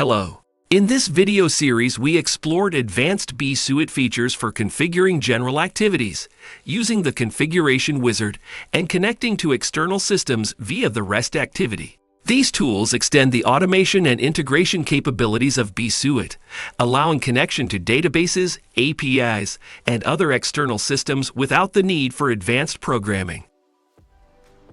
Hello. In this video series, we explored advanced BIZUIT features for configuring general activities, using the configuration wizard, and connecting to external systems via the REST activity. These tools extend the automation and integration capabilities of BIZUIT, allowing connection to databases, APIs, and other external systems without the need for advanced programming.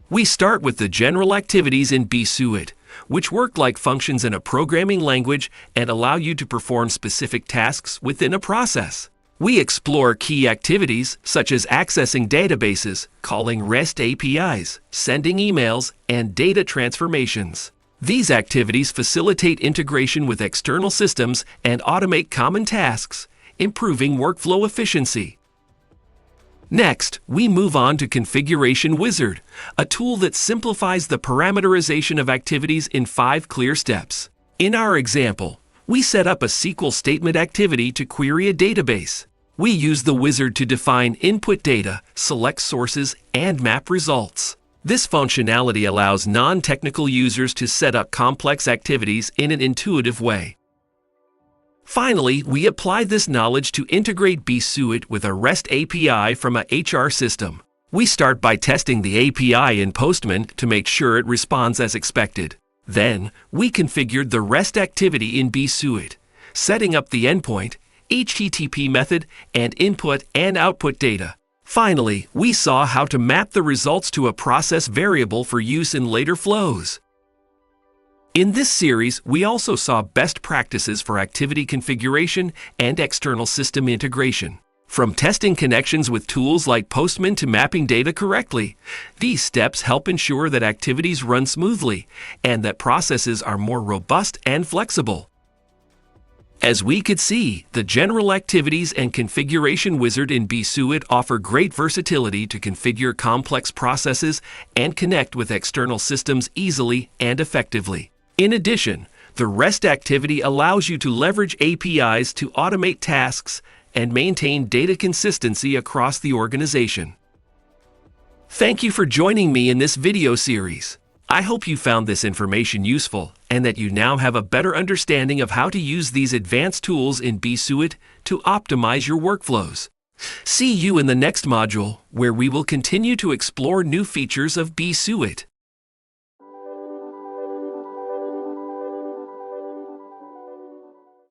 We start with the general activities in BIZUIT, which work like functions in a programming language and allow you to perform specific tasks within a process. We explore key activities such as accessing databases, calling REST APIs, sending emails, and data transformations. These activities facilitate integration with external systems and automate common tasks, improving workflow efficiency. Next, we move on to Configuration Wizard, a tool that simplifies the parameterization of activities in 5 clear steps. In our example, we set up a SQL statement activity to query a database. We use the wizard to define input data, select sources, and map results. This functionality allows non-technical users to set up complex activities in an intuitive way. Finally, we apply this knowledge to integrate BIZUIT with a REST API from a HR system. We start by testing the API in Postman to make sure it responds as expected. Then, we configured the REST activity in BIZUIT, setting up the endpoint, HTTP method, and input and output data. Finally, we saw how to map the results to a process variable for use in later flows. In this series, we also saw best practices for activity configuration and external system integration. From testing connections with tools like Postman to mapping data correctly, these steps help ensure that activities run smoothly and that processes are more robust and flexible. As we could see, the General Activities and Configuration Wizard in BIZUIT offer great versatility to configure complex processes and connect with external systems easily and effectively. In addition, the REST activity allows you to leverage APIs to automate tasks and maintain data consistency across the organization. Thank you for joining me in this video series. I hope you found this information useful and that you now have a better understanding of how to use these advanced tools in BIZUIT to optimize your workflows. See you in the next module, where we will continue to explore new features of BIZUIT.